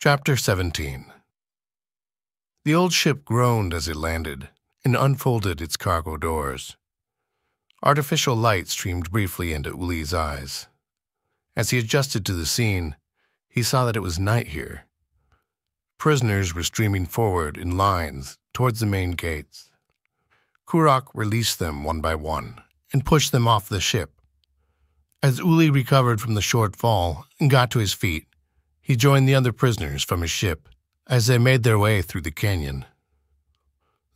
Chapter 17. The old ship groaned as it landed and unfolded its cargo doors. Artificial light streamed briefly into Uli's eyes. As he adjusted to the scene, he saw that it was night here. Prisoners were streaming forward in lines towards the main gates. Kudurru released them one by one and pushed them off the ship. As Uli recovered from the short fall and got to his feet, he joined the other prisoners from his ship as they made their way through the canyon.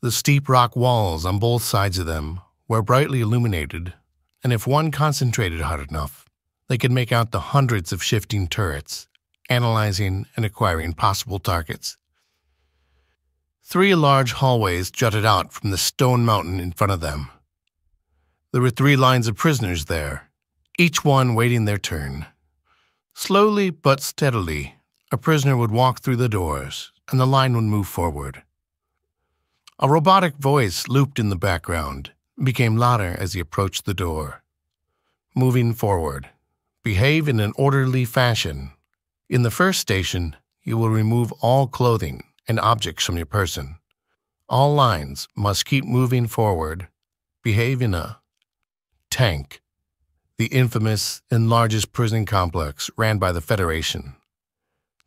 The steep rock walls on both sides of them were brightly illuminated, and if one concentrated hard enough, they could make out the hundreds of shifting turrets, analyzing and acquiring possible targets. 3 large hallways jutted out from the stone mountain in front of them. There were 3 lines of prisoners there, each one waiting their turn. Slowly but steadily, a prisoner would walk through the doors, and the line would move forward. A robotic voice looped in the background and became louder as he approached the door. Moving forward, behave in an orderly fashion. In the first station, you will remove all clothing and objects from your person. All lines must keep moving forward. Behave in a tank. The infamous and largest prison complex ran by the Federation.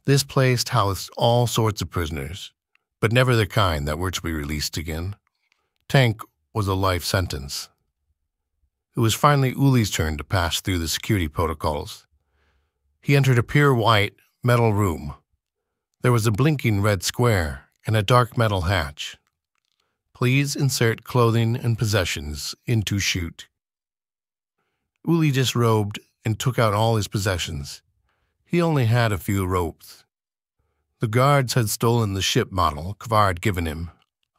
This place housed all sorts of prisoners, but never the kind that were to be released again. Tank was a life sentence. It was finally Uli's turn to pass through the security protocols. He entered a pure white metal room. There was a blinking red square and a dark metal hatch. Please insert clothing and possessions into chute. Uli disrobed and took out all his possessions. He only had a few ropes. The guards had stolen the ship model Kvar had given him,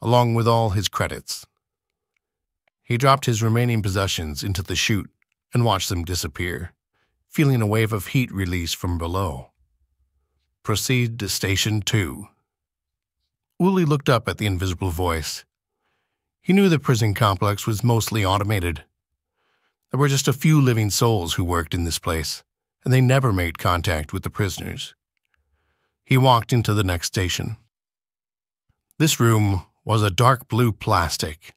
along with all his credits. He dropped his remaining possessions into the chute and watched them disappear, feeling a wave of heat release from below. Proceed to Station 2. Uli looked up at the invisible voice. He knew the prison complex was mostly automated. There were just a few living souls who worked in this place, and they never made contact with the prisoners. He walked into the next station. This room was a dark blue plastic.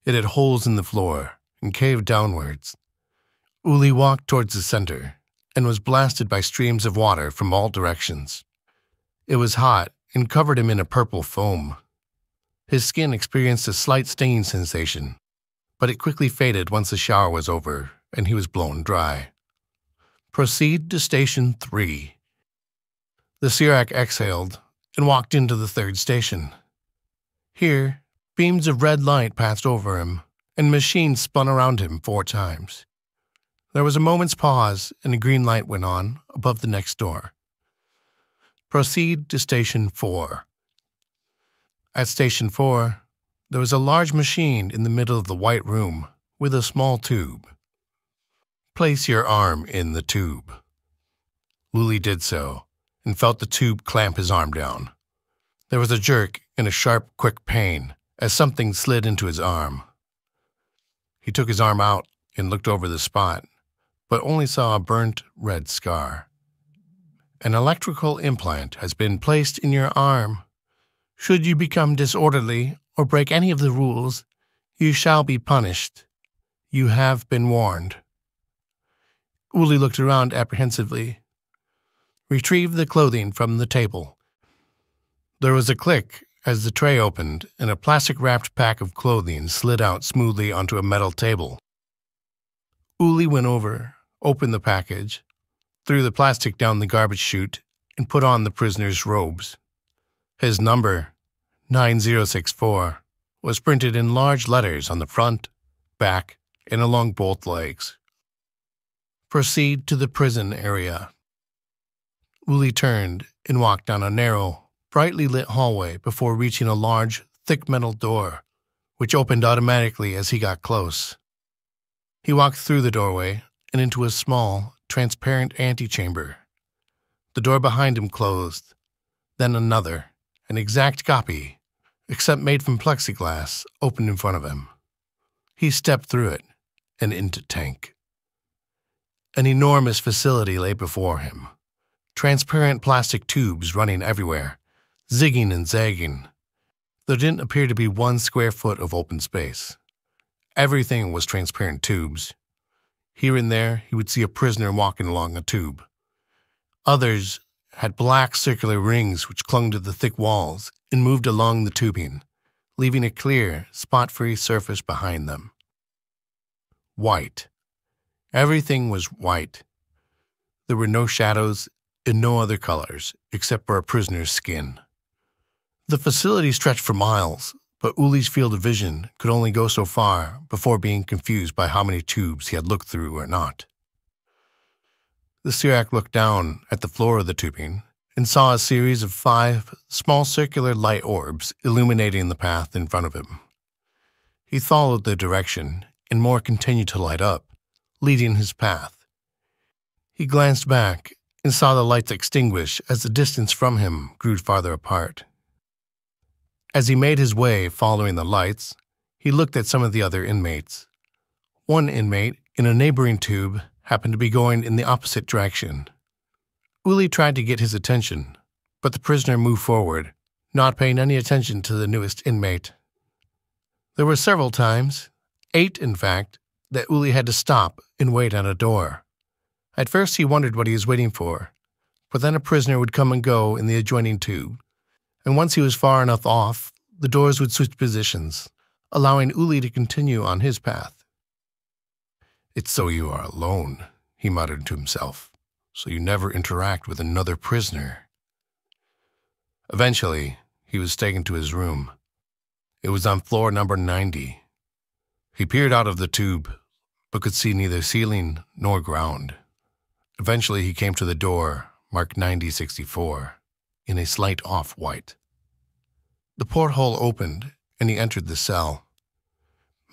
It had holes in the floor and caved downwards. Uli walked towards the center and was blasted by streams of water from all directions. It was hot and covered him in a purple foam. His skin experienced a slight stinging sensation, but it quickly faded once the shower was over and he was blown dry. Proceed to Station 3. The Sirak exhaled and walked into the 3rd station. Here, beams of red light passed over him, and machines spun around him 4 times. There was a moment's pause, and a green light went on above the next door. Proceed to Station 4. At Station 4, there was a large machine in the middle of the white room with a small tube. Place your arm in the tube. Uli did so and felt the tube clamp his arm down. There was a jerk and a sharp, quick pain as something slid into his arm. He took his arm out and looked over the spot, but only saw a burnt red scar. An electrical implant has been placed in your arm. Should you become disorderly or break any of the rules, you shall be punished. You have been warned. Uli looked around apprehensively. Retrieve the clothing from the table. There was a click as the tray opened and a plastic-wrapped pack of clothing slid out smoothly onto a metal table. Uli went over, opened the package, threw the plastic down the garbage chute, and put on the prisoner's robes. His number, 9064, was printed in large letters on the front, back, and along both legs. Proceed to the prison area. Uli turned and walked down a narrow, brightly lit hallway before reaching a large, thick metal door, which opened automatically as he got close. He walked through the doorway and into a small, transparent antechamber. The door behind him closed, then another, an exact copy, except made from plexiglass, opened in front of him. He stepped through it and into tank. An enormous facility lay before him. transparent plastic tubes running everywhere, zigging and zagging. There didn't appear to be 1 square foot of open space. Everything was transparent tubes. Here and there, he would see a prisoner walking along a tube. Others had black circular rings which clung to the thick walls and moved along the tubing, leaving a clear, spot-free surface behind them. White. Everything was white. There were no shadows and no other colors except for a prisoner's skin. The facility stretched for miles, but Uli's field of vision could only go so far before being confused by how many tubes he had looked through or not. The Sirak looked down at the floor of the tubing and saw a series of 5 small circular light orbs illuminating the path in front of him. He followed their direction, and more continued to light up, leading his path. He glanced back and saw the lights extinguish as the distance from him grew farther apart. As he made his way following the lights, he looked at some of the other inmates. One inmate in a neighboring tube happened to be going in the opposite direction. Uli tried to get his attention, but the prisoner moved forward, not paying any attention to the newest inmate. There were several times, 8 in fact, that Uli had to stop and wait at a door. At first he wondered what he was waiting for, but then a prisoner would come and go in the adjoining tube, and once he was far enough off, the doors would switch positions, allowing Uli to continue on his path. "It's so you are alone," he muttered to himself, "so you never interact with another prisoner." Eventually, he was taken to his room. It was on floor number 90. He peered out of the tube, but could see neither ceiling nor ground. Eventually, he came to the door, marked 9064, in a slight off-white. The porthole opened, and he entered the cell.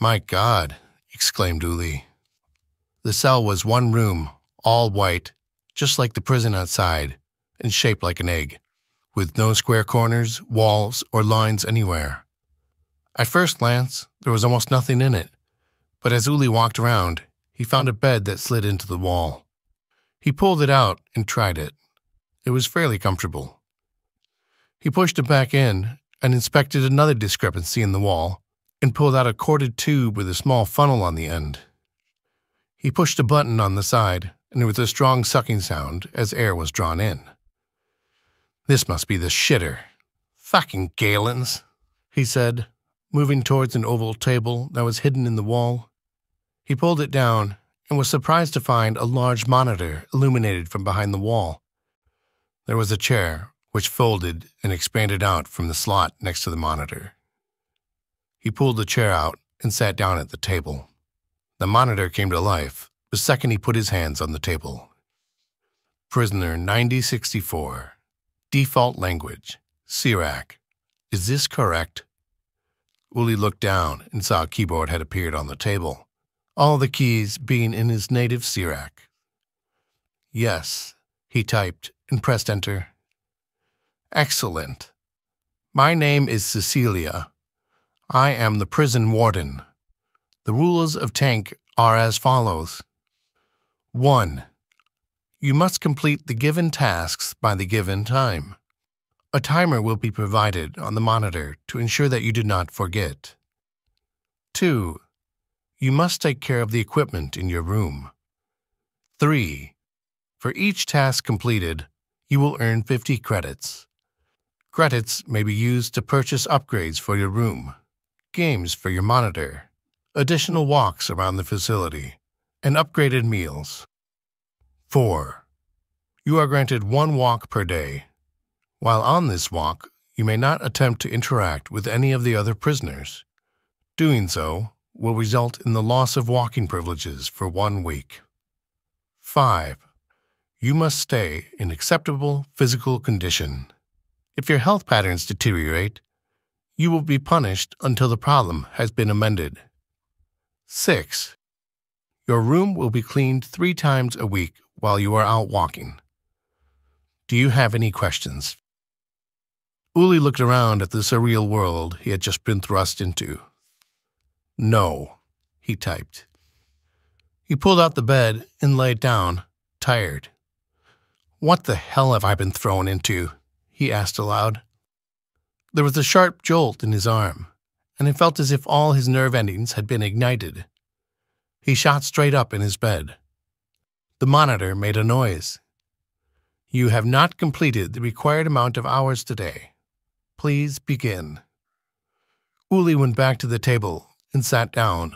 "My God!" exclaimed Uli. The cell was one room, all white, just like the prison outside, and shaped like an egg, with no square corners, walls, or lines anywhere. At first glance, there was almost nothing in it, but as Uli walked around, he found a bed that slid into the wall. He pulled it out and tried it. It was fairly comfortable. He pushed it back in and inspected another discrepancy in the wall and pulled out a corded tube with a small funnel on the end. He pushed a button on the side, and there was a strong sucking sound as air was drawn in. "This must be the shitter. Fucking Galens," he said, moving towards an oval table that was hidden in the wall. He pulled it down and was surprised to find a large monitor illuminated from behind the wall. There was a chair, which folded and expanded out from the slot next to the monitor. He pulled the chair out and sat down at the table. The monitor came to life the second he put his hands on the table. "Prisoner 9064. Default language. Sirak. Is this correct?" Uli looked down and saw a keyboard had appeared on the table, all the keys being in his native Sirak. "Yes," he typed and pressed enter. "Excellent. My name is Cecilia. I am the prison warden. The rules of Tank are as follows. 1. You must complete the given tasks by the given time. A timer will be provided on the monitor to ensure that you do not forget. 2. You must take care of the equipment in your room. 3. For each task completed, you will earn 50 credits. Credits may be used to purchase upgrades for your room, games for your monitor, additional walks around the facility, and upgraded meals. 4. You are granted 1 walk per day. While on this walk, you may not attempt to interact with any of the other prisoners. Doing so will result in the loss of walking privileges for 1 week. 5. You must stay in acceptable physical condition. If your health patterns deteriorate, you will be punished until the problem has been amended. 6. Your room will be cleaned 3 times a week while you are out walking. Do you have any questions? Uli looked around at the surreal world he had just been thrust into. "No," he typed. He pulled out the bed and lay down, tired. What the hell have I been thrown into? He asked aloud. There was a sharp jolt in his arm, and it felt as if all his nerve endings had been ignited. He shot straight up in his bed. The monitor made a noise. You have not completed the required amount of hours today. Please begin. Uli went back to the table and sat down,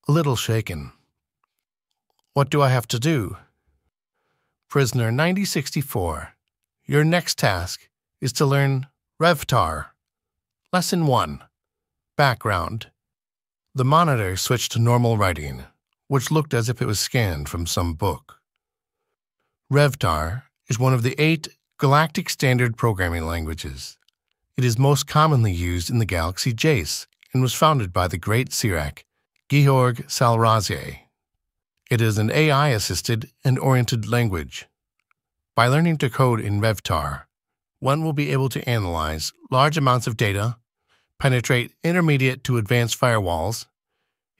a little shaken. What do I have to do? Prisoner 9064, your next task is to learn Revtar. Lesson 1. Background. The monitor switched to normal writing, which looked as if it was scanned from some book. Revtar is one of the 8 galactic standard programming languages. It is most commonly used in the galaxy Jace and was founded by the great Sirac, Georg Salrazier. It is an AI-assisted and oriented language. By learning to code in Revtar, one will be able to analyze large amounts of data, penetrate intermediate to advanced firewalls,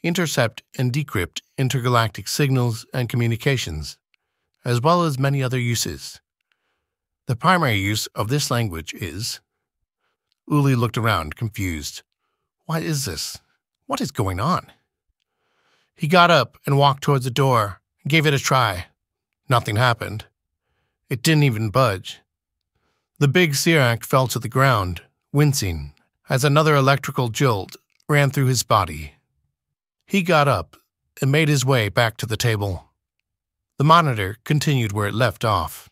intercept and decrypt intergalactic signals and communications, as well as many other uses. The primary use of this language is... Uli looked around, confused. What is this? What is going on? He got up and walked towards the door and gave it a try. Nothing happened. It didn't even budge. The big Sirac fell to the ground, wincing, as another electrical jolt ran through his body. He got up and made his way back to the table. The monitor continued where it left off.